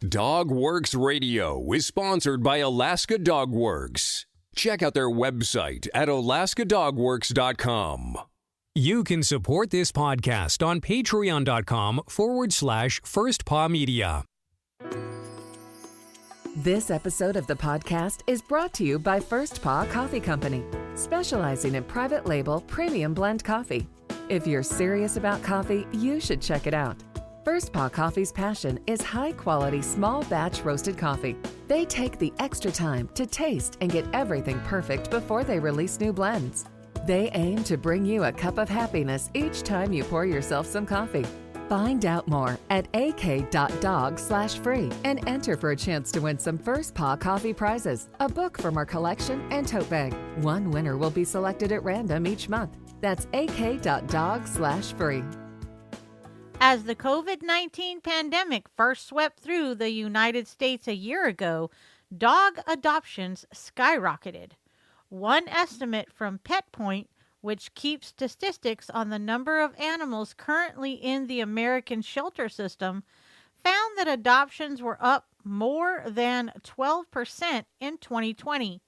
Dogworks Radio is sponsored by Alaska Dog Works. Check out their website at alaskadogworks.com. You can support this podcast on patreon.com/firstpawmedia. This episode of the podcast is brought to you by First Paw Coffee Company, specializing in private label premium blend coffee. If you're serious about coffee, you should check it out. First Paw Coffee's passion is high-quality, small-batch roasted coffee. They take the extra time to taste and get everything perfect before they release new blends. They aim to bring you a cup of happiness each time you pour yourself some coffee. Find out more at ak.dog/free and enter for a chance to win some First Paw Coffee prizes, a book from our collection, and tote bag. One winner will be selected at random each month. That's ak.dog/free. As the COVID-19 pandemic first swept through the United States a year ago, dog adoptions skyrocketed. One estimate from PetPoint, which keeps statistics on the number of animals currently in the American shelter system, found that adoptions were up more than 12% in 2020,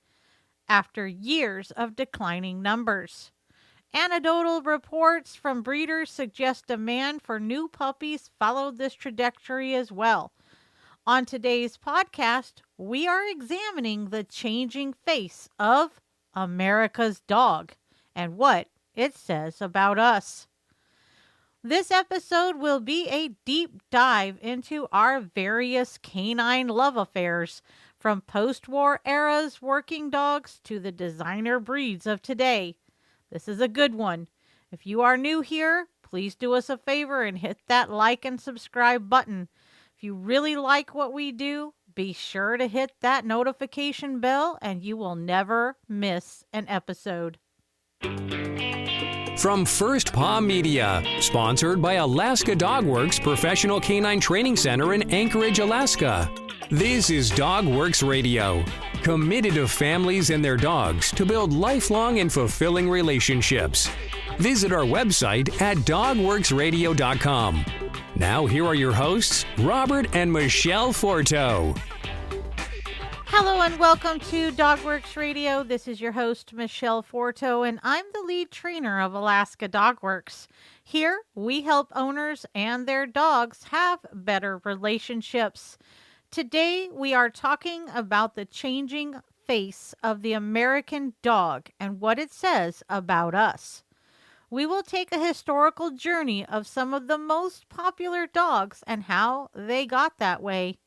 after years of declining numbers. Anecdotal reports from breeders suggest demand for new puppies followed this trajectory as well. On today's podcast, we are examining the changing face of America's dog and what it says about us. This episode will be a deep dive into our various canine love affairs, from post-war era's working dogs to the designer breeds of today. This is a good one. If you are new here, please do us a favor and hit that like and subscribe button. If you really like what we do, be sure to hit that notification bell and you will never miss an episode. From First Paw Media, sponsored by Alaska Dog Works Professional Canine Training Center in Anchorage, Alaska. This is Dogworks Radio, committed to families and their dogs to build lifelong and fulfilling relationships. Visit our website at dogworksradio.com. Now here are your hosts, Robert and Michelle Forto. Hello and welcome to Dogworks Radio. This is your host, Michelle Forto, and I'm the lead trainer of Alaska Dogworks. Here, we help owners and their dogs have better relationships. Today, we are talking about the changing face of the American dog and what it says about us. We will take a historical journey of some of the most popular dogs and how they got that way.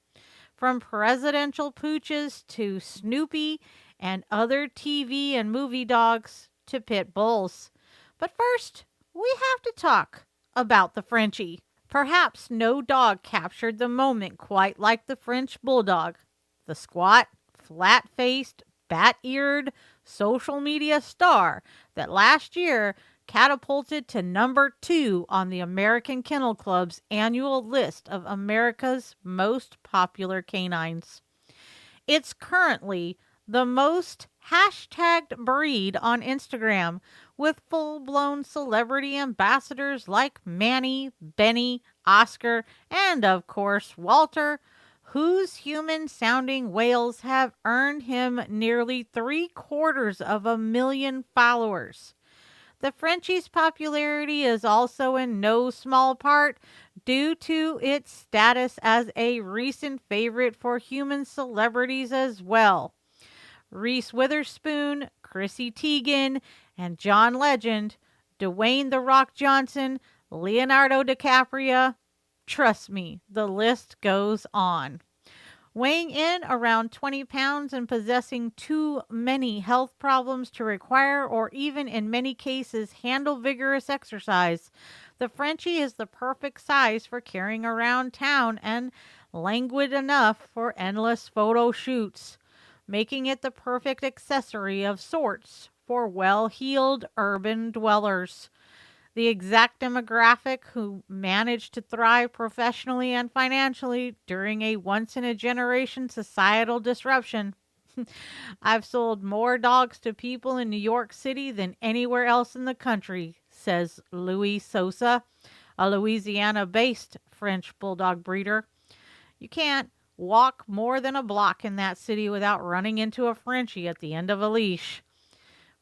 From presidential pooches to Snoopy and other TV and movie dogs to pit bulls. But first, we have to talk about the Frenchie. Perhaps no dog captured the moment quite like the French Bulldog. The squat, flat-faced, bat-eared social media star that last year catapulted to number 2 on the American Kennel Club's annual list of America's most popular canines. It's currently the most hashtagged breed on Instagram, with full-blown celebrity ambassadors like Manny, Benny, Oscar, and of course Walter, whose human-sounding wails have earned him nearly 750,000 followers. The Frenchie's popularity is also in no small part due to its status as a recent favorite for human celebrities as well. Reese Witherspoon, Chrissy Teigen, and John Legend, Dwayne "The Rock" Johnson, Leonardo DiCaprio. Trust me, the list goes on. Weighing in around 20 pounds and possessing too many health problems to require or even in many cases handle vigorous exercise, the Frenchie is the perfect size for carrying around town and languid enough for endless photo shoots, making it the perfect accessory of sorts for well-heeled urban dwellers. The exact demographic who managed to thrive professionally and financially during a once-in-a-generation societal disruption. I've sold more dogs to people in New York City than anywhere else in the country, says Louis Sosa, a Louisiana-based French Bulldog breeder. You can't walk more than a block in that city without running into a Frenchie at the end of a leash.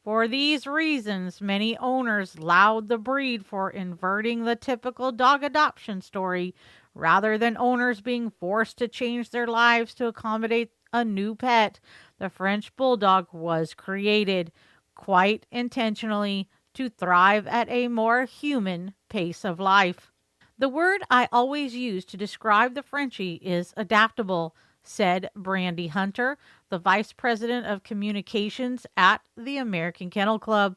For these reasons, many owners laud the breed for inverting the typical dog adoption story rather than owners being forced to change their lives to accommodate a new pet. The French Bulldog was created quite intentionally to thrive at a more human pace of life. The word I always use to describe the Frenchie is adaptable, said Brandy Hunter, the vice president of communications at the American Kennel Club.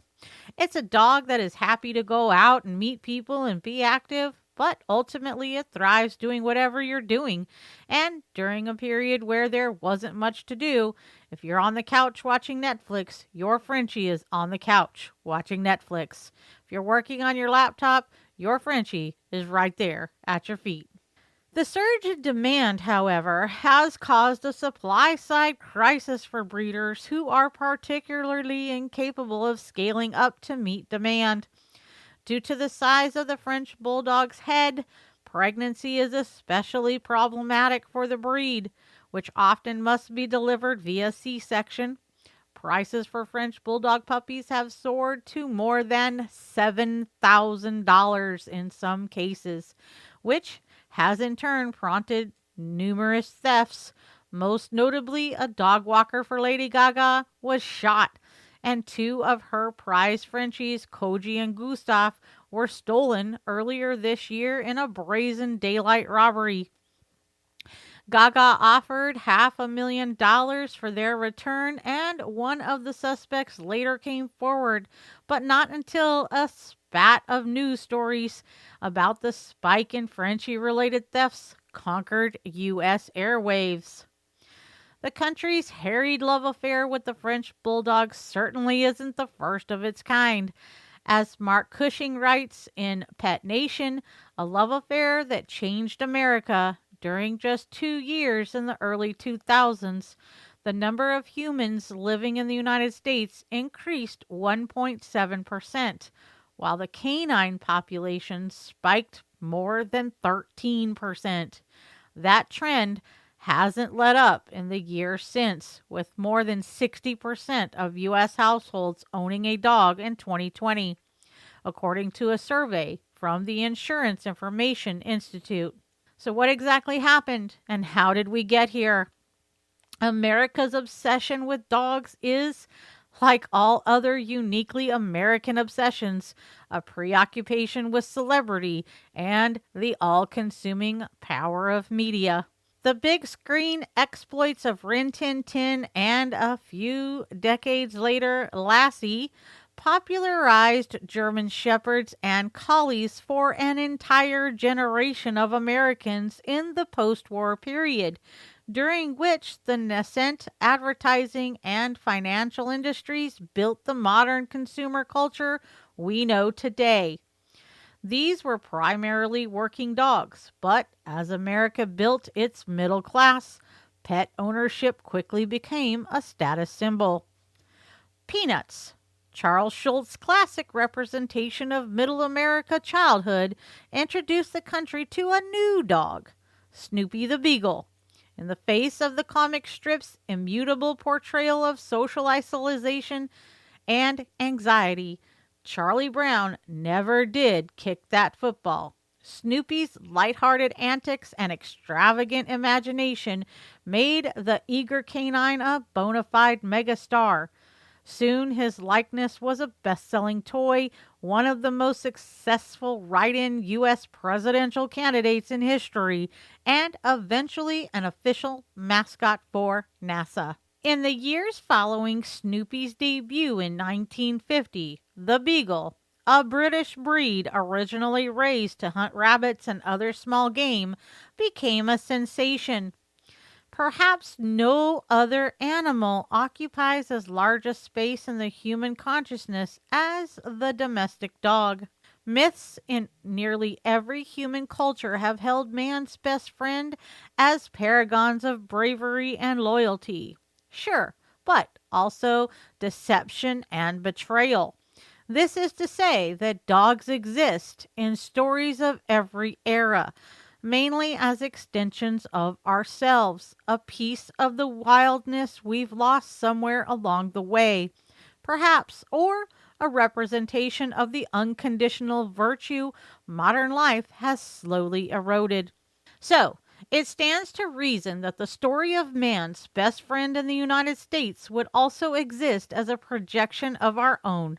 It's a dog that is happy to go out and meet people and be active, but ultimately it thrives doing whatever you're doing. And during a period where there wasn't much to do, if you're on the couch watching Netflix, your Frenchie is on the couch watching Netflix. If you're working on your laptop, your Frenchie is right there at your feet. The surge in demand, however, has caused a supply-side crisis for breeders who are particularly incapable of scaling up to meet demand. Due to the size of the French Bulldog's head, pregnancy is especially problematic for the breed, which often must be delivered via C-section. Prices for French Bulldog puppies have soared to more than $7,000 in some cases, which has in turn prompted numerous thefts. Most notably, a dog walker for Lady Gaga was shot, and two of her prize Frenchies, Koji and Gustav, were stolen earlier this year in a brazen daylight robbery. Gaga offered $500,000 for their return, and one of the suspects later came forward, but not until a spat of news stories about the spike in Frenchie-related thefts conquered U.S. airwaves. The country's harried love affair with the French Bulldog certainly isn't the first of its kind. As Mark Cushing writes in Pet Nation, a love affair that changed America. During just 2 years in the early 2000s, the number of humans living in the United States increased 1.7%, while the canine population spiked more than 13%. That trend hasn't let up in the year since, with more than 60% of U.S. households owning a dog in 2020, according to a survey from the Insurance Information Institute. So what exactly happened, and how did we get here? America's obsession with dogs is, like all other uniquely American obsessions, a preoccupation with celebrity and the all-consuming power of media. The big screen exploits of Rin Tin Tin and a few decades later, Lassie, popularized German Shepherds and Collies for an entire generation of Americans in the post-war period, during which the nascent advertising and financial industries built the modern consumer culture we know today. These were primarily working dogs, but as America built its middle class, pet ownership quickly became a status symbol. Peanuts. Charles Schulz's classic representation of middle America childhood introduced the country to a new dog, Snoopy the Beagle. In the face of the comic strip's immutable portrayal of social isolation and anxiety, Charlie Brown never did kick that football. Snoopy's lighthearted antics and extravagant imagination made the eager canine a bona fide megastar. Soon his likeness was a best-selling toy, one of the most successful write-in U.S. presidential candidates in history, and eventually an official mascot for NASA. In the years following Snoopy's debut in 1950, the Beagle, a British breed originally raised to hunt rabbits and other small game, became a sensation. Perhaps no other animal occupies as large a space in the human consciousness as the domestic dog. Myths in nearly every human culture have held man's best friend as paragons of bravery and loyalty. Sure, but also deception and betrayal. This is to say that dogs exist in stories of every era. mainly as extensions of ourselves, a piece of the wildness we've lost somewhere along the way, perhaps, or a representation of the unconditional virtue modern life has slowly eroded. So, it stands to reason that the story of man's best friend in the United States would also exist as a projection of our own.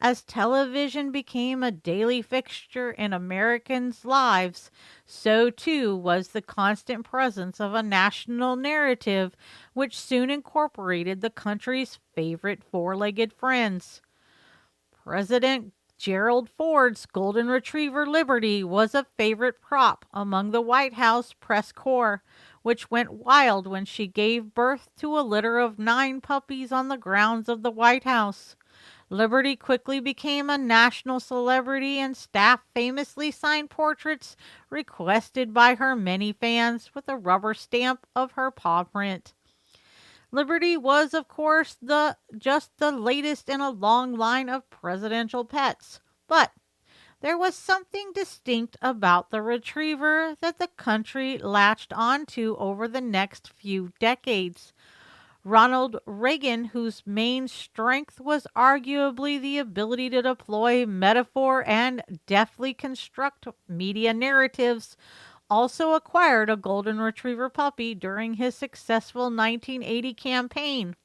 As television became a daily fixture in Americans' lives, so too was the constant presence of a national narrative which soon incorporated the country's favorite four-legged friends. President Gerald Ford's golden retriever Liberty was a favorite prop among the White House press corps, which went wild when she gave birth to a litter of 9 puppies on the grounds of the White House. Liberty quickly became a national celebrity, and staff famously signed portraits requested by her many fans with a rubber stamp of her paw print. Liberty was, of course, just the latest in a long line of presidential pets, but there was something distinct about the retriever that the country latched onto over the next few decades. Ronald Reagan, whose main strength was arguably the ability to deploy metaphor and deftly construct media narratives, also acquired a golden retriever puppy during his successful 1980 campaign.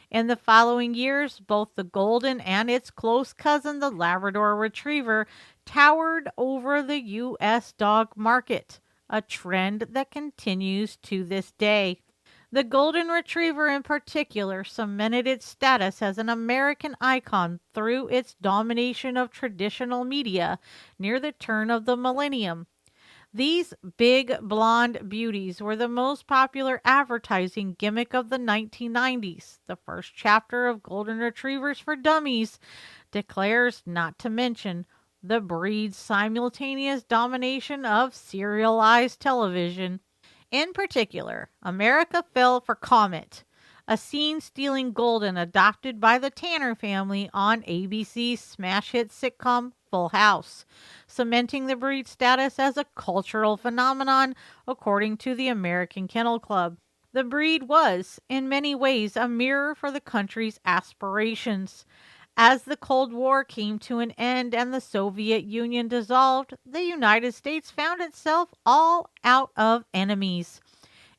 In the following years, both the golden and its close cousin, the Labrador retriever, towered over the U.S. dog market, a trend that continues to this day. The golden retriever in particular cemented its status as an American icon through its domination of traditional media near the turn of the millennium. These big blonde beauties were the most popular advertising gimmick of the 1990s. The first chapter of Golden Retrievers for Dummies declares, not to mention, the breed's simultaneous domination of serialized television. In particular, America fell for Comet, a scene-stealing golden adopted by the Tanner family on ABC's smash hit sitcom Full House, cementing the breed's status as a cultural phenomenon according to the American Kennel Club. The breed was, in many ways, a mirror for the country's aspirations. As the Cold War came to an end and the Soviet Union dissolved, the United States found itself all out of enemies.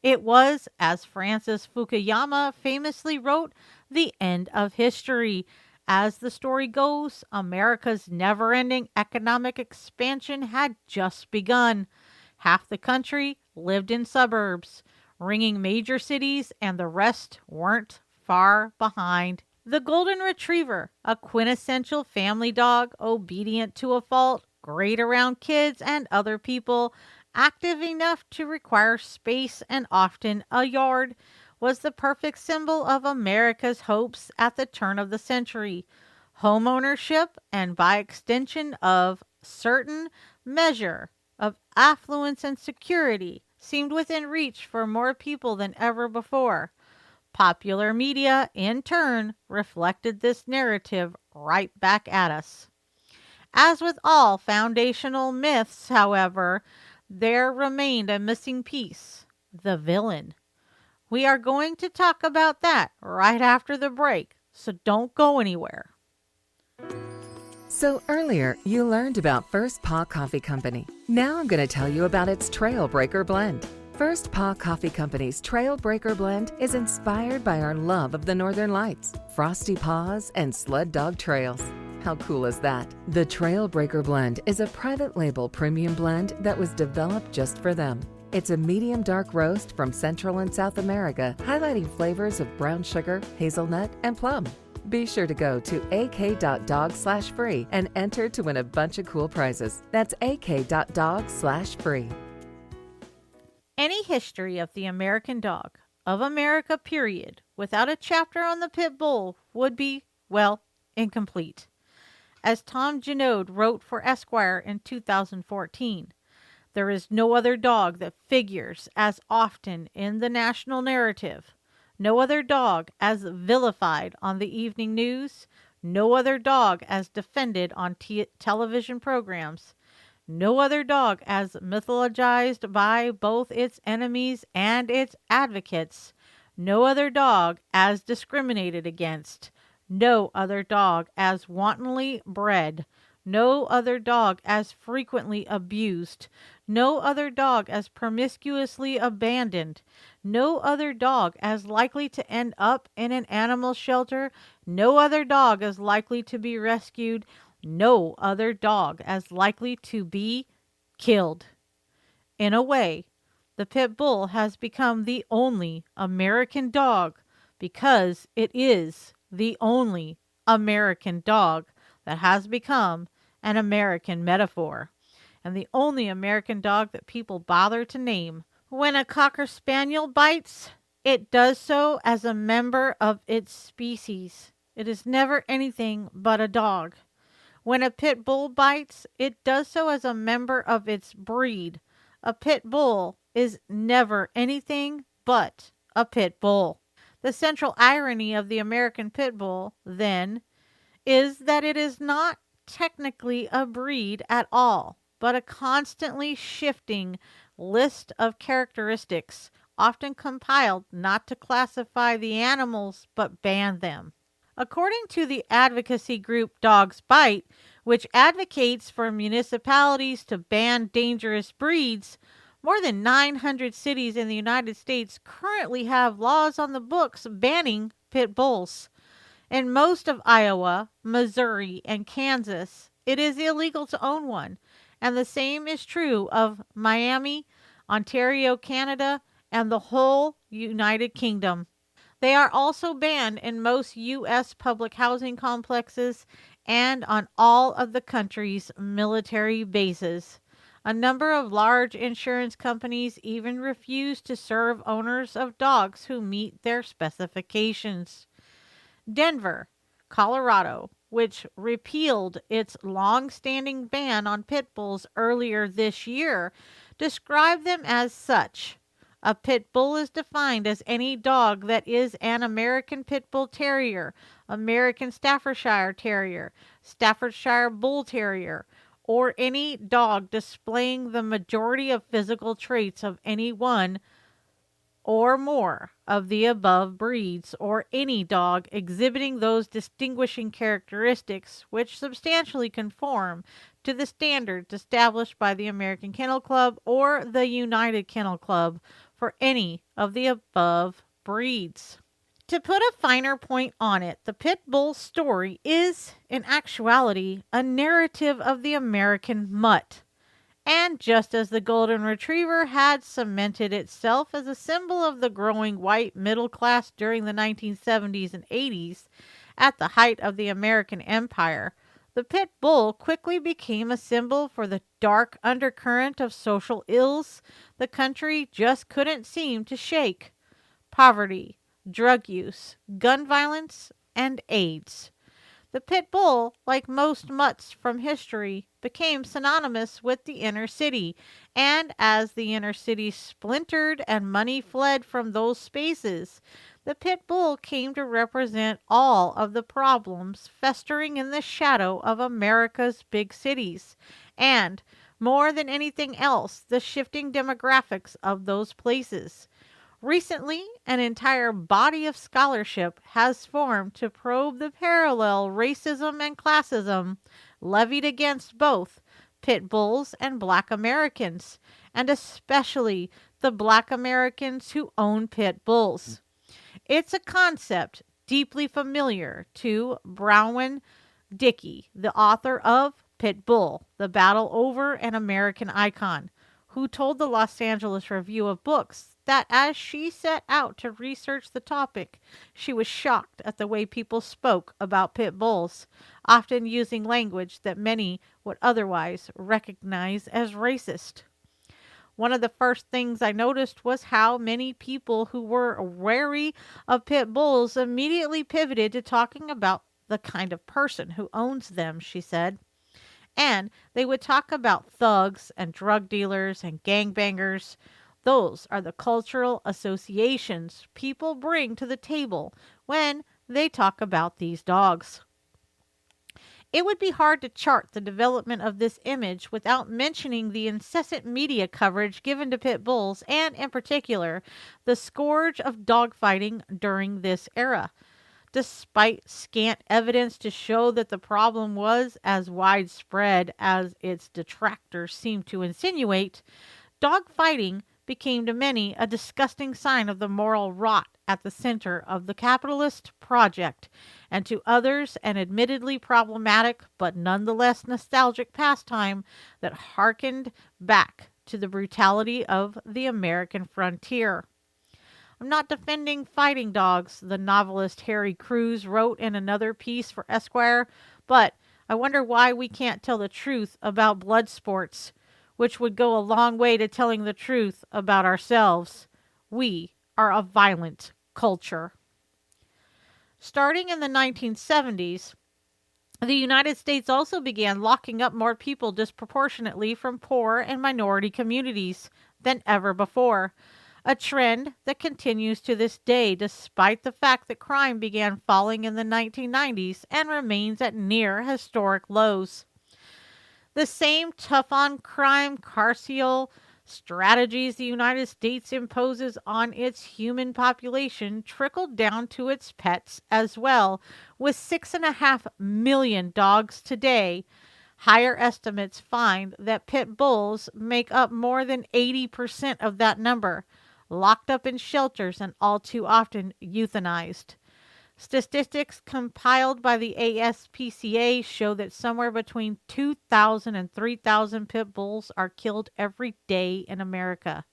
It was, as Francis Fukuyama famously wrote, the end of history. As the story goes, America's never-ending economic expansion had just begun. Half the country lived in suburbs, ringing major cities, and the rest weren't far behind. The Golden Retriever, a quintessential family dog, obedient to a fault, great around kids and other people, active enough to require space and often a yard, was the perfect symbol of America's hopes at the turn of the century. Homeownership, and by extension of certain measure of affluence and security, seemed within reach for more people than ever before. Popular media, in turn, reflected this narrative right back at us. As with all foundational myths, however, there remained a missing piece: the villain. We are going to talk about that right after the break, so don't go anywhere. So earlier, you learned about First Paw Coffee Company. Now I'm going to tell you about its Trailbreaker Blend. First Paw Coffee Company's Trailbreaker Blend is inspired by our love of the Northern Lights, frosty paws, and sled dog trails. How cool is that? The Trailbreaker Blend is a private label premium blend that was developed just for them. It's a medium dark roast from Central and South America, highlighting flavors of brown sugar, hazelnut, and plum. Be sure to go to ak.dog/free and enter to win a bunch of cool prizes. That's ak.dog/free. Any history of the American dog, of America period, without a chapter on the pit bull would be, well, incomplete. As Tom Genoud wrote for Esquire in 2014, there is no other dog that figures as often in the national narrative, no other dog as vilified on the evening news, no other dog as defended on television programs, No other dog as mythologized by both its enemies and its advocates. No other dog as discriminated against. No other dog as wantonly bred. No other dog as frequently abused. No other dog as promiscuously abandoned. No other dog as likely to end up in an animal shelter. No other dog as likely to be rescued. No other dog as likely to be killed. In a way, the pit bull has become the only American dog because it is the only American dog that has become an American metaphor, and the only American dog that people bother to name. When a Cocker Spaniel bites, it does so as a member of its species. It is never anything but a dog. When a pit bull bites, it does so as a member of its breed. A pit bull is never anything but a pit bull. The central irony of the American pit bull, then, is that it is not technically a breed at all, but a constantly shifting list of characteristics, often compiled not to classify the animals but ban them. According to the advocacy group Dogs Bite, which advocates for municipalities to ban dangerous breeds, more than 900 cities in the United States currently have laws on the books banning pit bulls. In most of Iowa, Missouri, and Kansas, it is illegal to own one, and the same is true of Miami, Ontario, Canada, and the whole United Kingdom. They are also banned in most U.S. public housing complexes and on all of the country's military bases. A number of large insurance companies even refuse to serve owners of dogs who meet their specifications. Denver, Colorado, which repealed its long-standing ban on pit bulls earlier this year, described them as such. A pit bull is defined as any dog that is an American Pit Bull Terrier, American Staffordshire Terrier, Staffordshire Bull Terrier, or any dog displaying the majority of physical traits of any one or more of the above breeds, or any dog exhibiting those distinguishing characteristics which substantially conform to the standards established by the American Kennel Club or the United Kennel Club for any of the above breeds. To put a finer point on it, the pit bull story is, in actuality, a narrative of the American mutt. And just as the golden retriever had cemented itself as a symbol of the growing white middle class during the 1970s and 80s, at the height of the American empire, the pit bull quickly became a symbol for the dark undercurrent of social ills the country just couldn't seem to shake: poverty, drug use, gun violence, and AIDS. The pit bull, like most mutts from history, became synonymous with the inner city, and as the inner city splintered and money fled from those spaces, the pit bull came to represent all of the problems festering in the shadow of America's big cities, and, more than anything else, the shifting demographics of those places. Recently, an entire body of scholarship has formed to probe the parallel racism and classism levied against both pit bulls and Black Americans, and especially the Black Americans who own pit bulls. It's a concept deeply familiar to Brownwin Dickey, the author of Pit Bull: The Battle Over an American Icon, who told the Los Angeles Review of Books that as she set out to research the topic, she was shocked at the way people spoke about pit bulls, often using language that many would otherwise recognize as racist. One of the first things I noticed was how many people who were wary of pit bulls immediately pivoted to talking about the kind of person who owns them, she said. And they would talk about thugs and drug dealers and gangbangers. Those are the cultural associations people bring to the table when they talk about these dogs. It would be hard to chart the development of this image without mentioning the incessant media coverage given to pit bulls and, in particular, the scourge of dogfighting during this era. Despite scant evidence to show that the problem was as widespread as its detractors seem to insinuate, dog fighting became to many a disgusting sign of the moral rot at the center of the capitalist project, and to others an admittedly problematic but nonetheless nostalgic pastime that harkened back to the brutality of the American frontier. I'm not defending fighting dogs, the novelist Harry Crews wrote in another piece for Esquire, but I wonder why we can't tell the truth about blood sports, which would go a long way to telling the truth about ourselves. We are a violent culture. Starting in the 1970s, the United States also began locking up more people disproportionately from poor and minority communities than ever before, a trend that continues to this day despite the fact that crime began falling in the 1990s and remains at near historic lows. The same tough-on-crime carceral strategies the United States imposes on its human population trickled down to its pets as well, with 6.5 million dogs today. Higher estimates find that pit bulls make up more than 80% of that number, locked up in shelters and all too often euthanized. Statistics compiled by the ASPCA show that somewhere between 2,000 and 3,000 pit bulls are killed every day in America.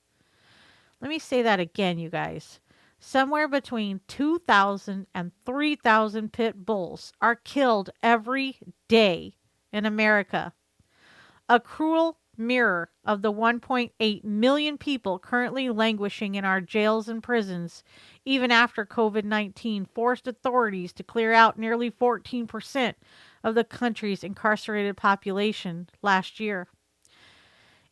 Let me say that again, you guys. Somewhere between 2,000 and 3,000 pit bulls are killed every day in America. A cruel mirror of the 1.8 million people currently languishing in our jails and prisons, even after COVID-19 forced authorities to clear out nearly 14% of the country's incarcerated population last year.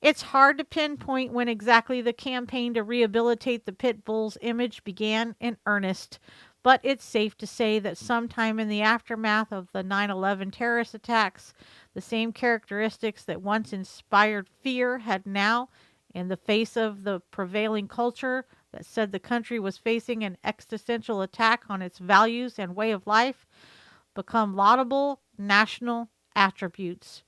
It's hard to pinpoint when exactly the campaign to rehabilitate the pit bull's image began in earnest, but it's safe to say that sometime in the aftermath of the 9/11 terrorist attacks, the same characteristics that once inspired fear had now, in the face of the prevailing culture that said the country was facing an existential attack on its values and way of life, become laudable national attributes.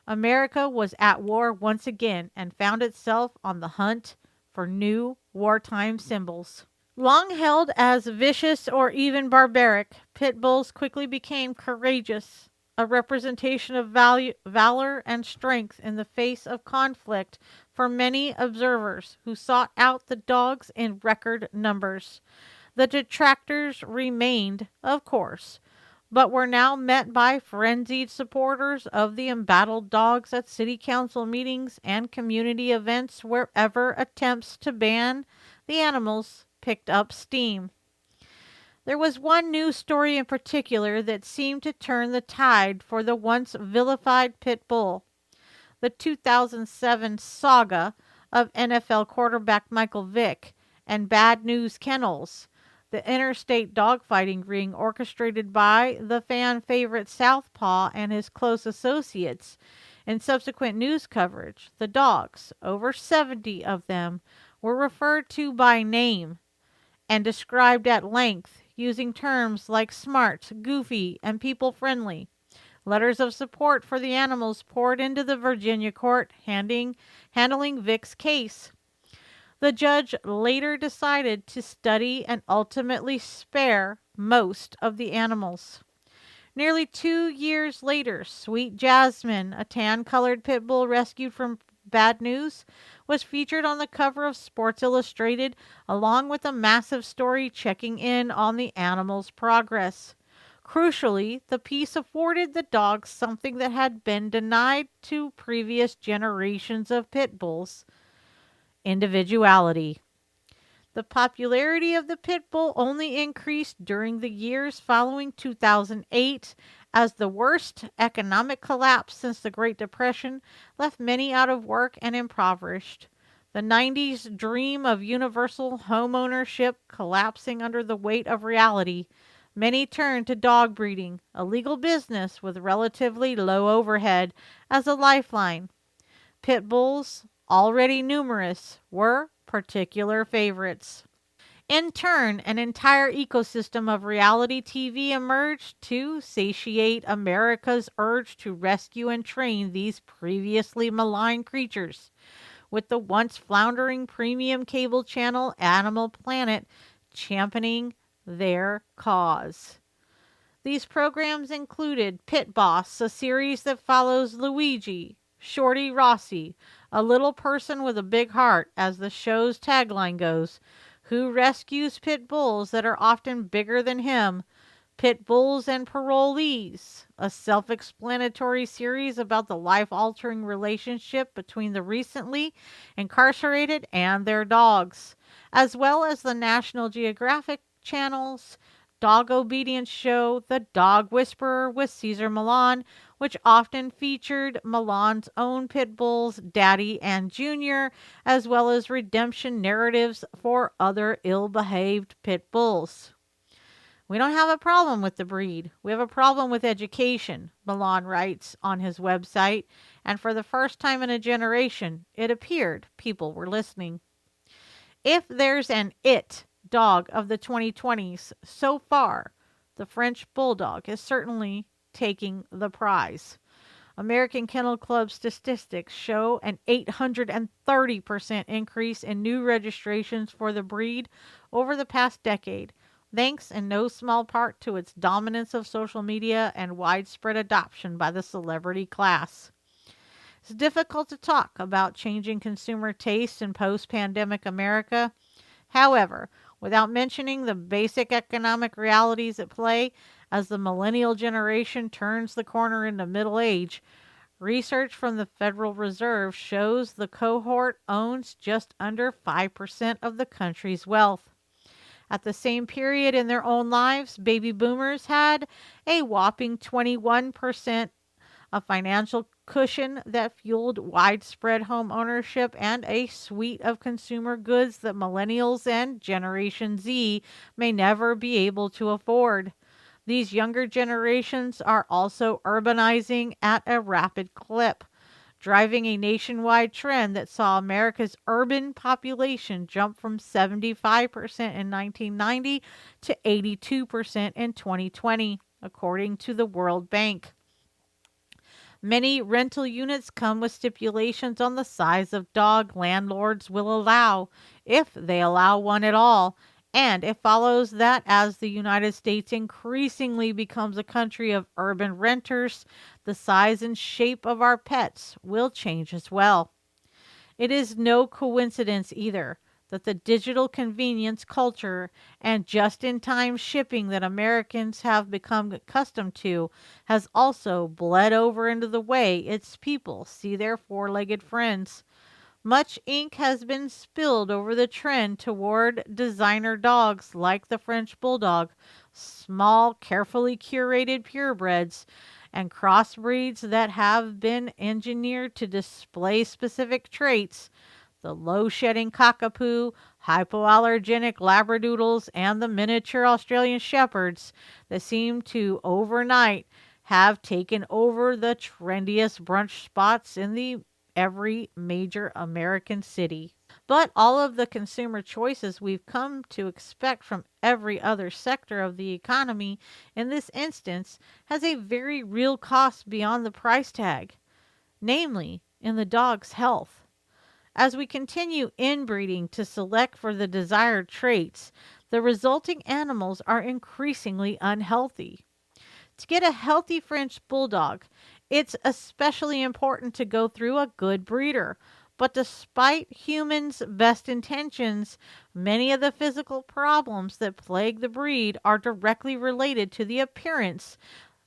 America was at war once again and found itself on the hunt for new wartime symbols. Long held as vicious or even barbaric, pit bulls quickly became courageous, a representation of valor and strength in the face of conflict for many observers who sought out the dogs in record numbers. The detractors remained, of course, but were now met by frenzied supporters of the embattled dogs at city council meetings and community events wherever attempts to ban the animals picked up steam. There was one news story in particular that seemed to turn the tide for the once vilified pit bull. The 2007 saga of NFL quarterback Michael Vick and Bad News Kennels, the interstate dogfighting ring orchestrated by the fan favorite Southpaw and his close associates. In subsequent news coverage, the dogs, over 70 of them, were referred to by name and described at length using terms like smart, goofy, and people-friendly. Letters of support for the animals poured into the Virginia court handling Vick's case. The judge later decided to study and ultimately spare most of the animals. Nearly 2 years later, Sweet Jasmine, a tan-colored pit bull rescued from Bad News, was featured on the cover of Sports Illustrated, along with a massive story checking in on the animal's progress. Crucially, the piece afforded the dogs something that had been denied to previous generations of pit bulls: individuality. The popularity of the pit bull only increased during the years following 2008, as the worst economic collapse since the Great Depression left many out of work and impoverished. The 90s dream of universal home ownership collapsing under the weight of reality, Many turn to dog breeding, a legal business with relatively low overhead, as a lifeline. Pit bulls, already numerous, were particular favorites. In turn, an entire ecosystem of reality TV emerged to satiate America's urge to rescue and train these previously maligned creatures, with the once floundering premium cable channel Animal Planet championing their cause. These programs included Pit Boss, a series that follows Luigi, Shorty Rossi, a little person with a big heart, as the show's tagline goes, who rescues pit bulls that are often bigger than him. Pit Bulls and Parolees, a self explanatory series about the life altering relationship between the recently incarcerated and their dogs, as well as the National Geographic Channel's dog obedience show, The Dog Whisperer with Cesar Millan, which often featured Millan's own pit bulls, Daddy and Junior, as well as redemption narratives for other ill behaved pit bulls. We don't have a problem with the breed. We have a problem with education, Milan writes on his website, and for the first time in a generation, it appeared people were listening. If there's an it dog of the 2020s so far, the French Bulldog is certainly taking the prize. American Kennel Club statistics show an 830% increase in new registrations for the breed over the past decade, thanks in no small part to its dominance of social media and widespread adoption by the celebrity class. It's difficult to talk about changing consumer tastes in post-pandemic America. However, without mentioning the basic economic realities at play as the millennial generation turns the corner into middle age, research from the Federal Reserve shows the cohort owns just under 5% of the country's wealth. At the same period in their own lives, baby boomers had a whopping 21% of financial cushion that fueled widespread home ownership and a suite of consumer goods that millennials and Generation Z may never be able to afford. These younger generations are also urbanizing at a rapid clip, driving a nationwide trend that saw America's urban population jump from 75% in 1990 to 82% in 2020, according to the World Bank. Many rental units come with stipulations on the size of dog landlords will allow, if they allow one at all, and it follows that as the United States increasingly becomes a country of urban renters, the size and shape of our pets will change as well. It is no coincidence either that the digital convenience culture and just-in-time shipping that Americans have become accustomed to has also bled over into the way its people see their four-legged friends. Much ink has been spilled over the trend toward designer dogs like the French Bulldog, small, carefully curated purebreds, and crossbreeds that have been engineered to display specific traits. The low-shedding cockapoo, hypoallergenic labradoodles, and the miniature Australian shepherds that seem to overnight have taken over the trendiest brunch spots in the every major American city. But all of the consumer choices we've come to expect from every other sector of the economy in this instance has a very real cost beyond the price tag, namely in the dog's health. As we continue inbreeding to select for the desired traits, the resulting animals are increasingly unhealthy. To get a healthy French Bulldog, it's especially important to go through a good breeder. But despite humans' best intentions, many of the physical problems that plague the breed are directly related to the appearance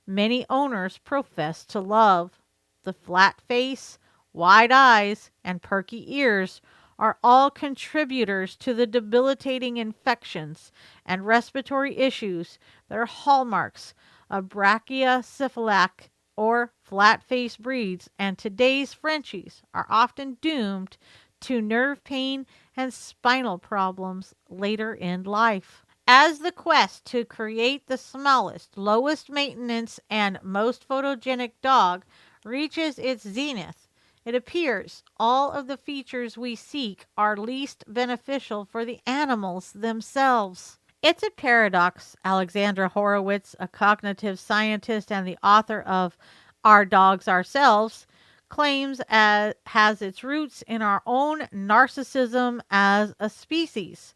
many owners profess to love. The flat face, wide eyes, and perky ears are all contributors to the debilitating infections and respiratory issues that are hallmarks of brachycephalic or flat-faced breeds, and today's Frenchies are often doomed to nerve pain and spinal problems later in life. As the quest to create the smallest, lowest maintenance, and most photogenic dog reaches its zenith, it appears all of the features we seek are least beneficial for the animals themselves. It's a paradox, Alexandra Horowitz, a cognitive scientist and the author of Our Dogs Ourselves, claims has its roots in our own narcissism as a species.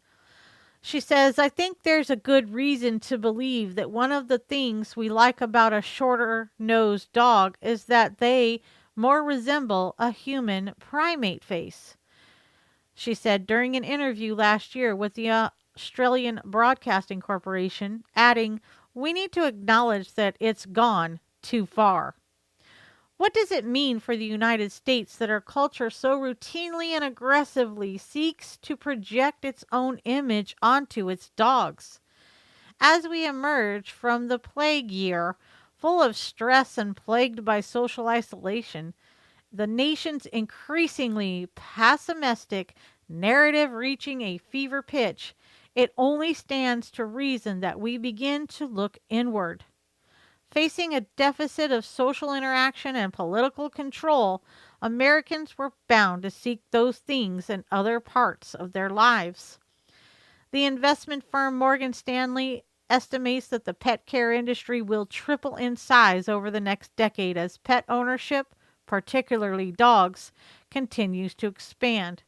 She says, I think there's a good reason to believe that one of the things we like about a shorter-nosed dog is that they more resemble a human primate face. She said during an interview last year with the Australian Broadcasting Corporation, adding, we need to acknowledge that it's gone too far. What does it mean for the United States that our culture so routinely and aggressively seeks to project its own image onto its dogs? As we emerge from the plague year, full of stress and plagued by social isolation, the nation's increasingly pessimistic narrative reaching a fever pitch, it only stands to reason that we begin to look inward. Facing a deficit of social interaction and political control, Americans were bound to seek those things in other parts of their lives. The investment firm Morgan Stanley estimates that the pet care industry will triple in size over the next decade as pet ownership, particularly dogs, continues to expand.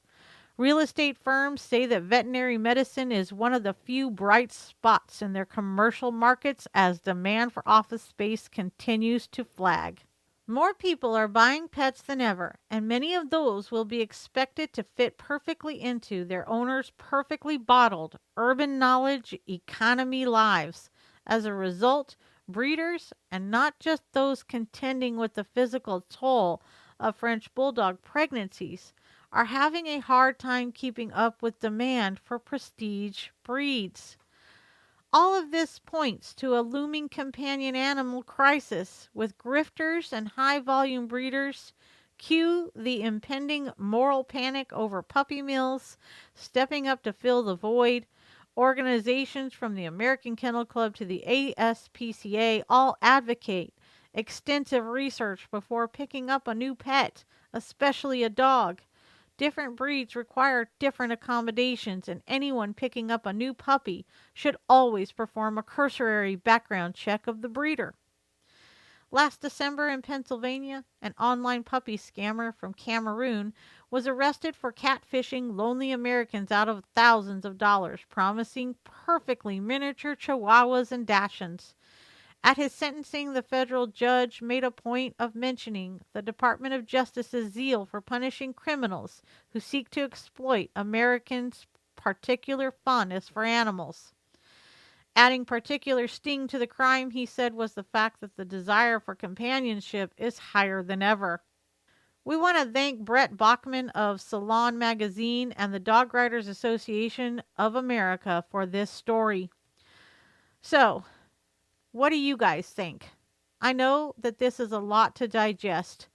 Real estate firms say that veterinary medicine is one of the few bright spots in their commercial markets as demand for office space continues to flag. More people are buying pets than ever, and many of those will be expected to fit perfectly into their owners' perfectly bottled urban knowledge economy lives. As a result, breeders, and not just those contending with the physical toll of French bulldog pregnancies, are having a hard time keeping up with demand for prestige breeds. All of this points to a looming companion animal crisis, with grifters and high-volume breeders cue the impending moral panic over puppy mills, stepping up to fill the void. Organizations from the American Kennel Club to the ASPCA all advocate extensive research before picking up a new pet, especially a dog. Different breeds require different accommodations, and anyone picking up a new puppy should always perform a cursory background check of the breeder. Last December in Pennsylvania, an online puppy scammer from Cameroon was arrested for catfishing lonely Americans out of thousands of dollars, promising perfectly miniature chihuahuas and dachshunds. At his sentencing, the federal judge made a point of mentioning the Department of Justice's zeal for punishing criminals who seek to exploit Americans' particular fondness for animals. Adding particular sting to the crime, he said, was the fact that the desire for companionship is higher than ever. We want to thank Brett Bachman of Salon Magazine and the Dog Writers Association of America for this story. So, what do you guys think? I know that this is a lot to digest.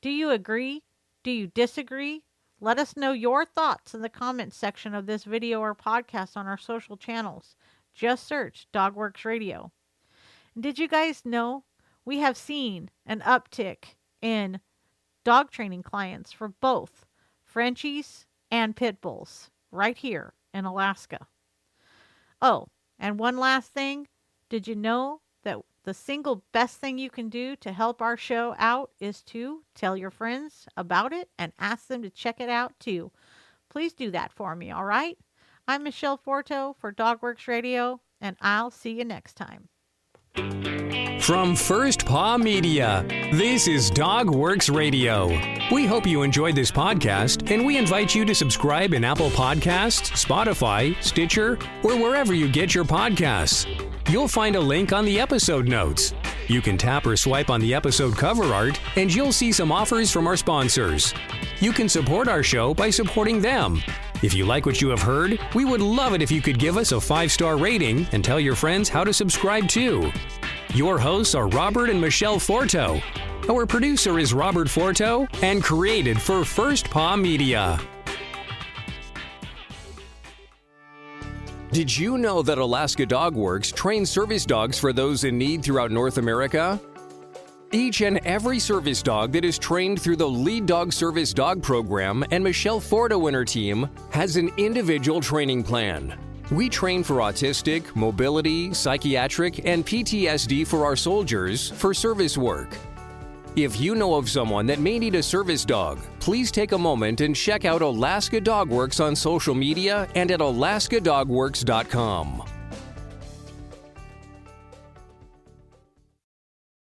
Do you agree? Do you disagree? Let us know your thoughts in the comments section of this video or podcast on our social channels. Just search Dogworks Radio. Did you guys know we have seen an uptick in dog training clients for both Frenchies and Pit Bulls right here in Alaska? Oh, and one last thing. Did you know that the single best thing you can do to help our show out is to tell your friends about it and ask them to check it out too? Please do that for me, all right? I'm Michelle Forto for Dogworks Radio, and I'll see you next time. From First Paw Media, this is Dogworks Radio. We hope you enjoyed this podcast, and we invite you to subscribe in Apple Podcasts, Spotify, Stitcher, or wherever you get your podcasts. You'll find a link on the episode notes. You can tap or swipe on the episode cover art, and you'll see some offers from our sponsors. You can support our show by supporting them. If you like what you have heard, we would love it if you could give us a 5-star rating and tell your friends how to subscribe too. Your hosts are Robert and Michelle Forto. Our producer is Robert Forto and created for First Paw Media. Did you know that Alaska Dog Works trains service dogs for those in need throughout North America? Each and every service dog that is trained through the Lead Dog Service Dog Program and Michelle Forto and her team has an individual training plan. We train for autistic, mobility, psychiatric, and PTSD for our soldiers for service work. If you know of someone that may need a service dog, please take a moment and check out Alaska Dog Works on social media and at alaskadogworks.com.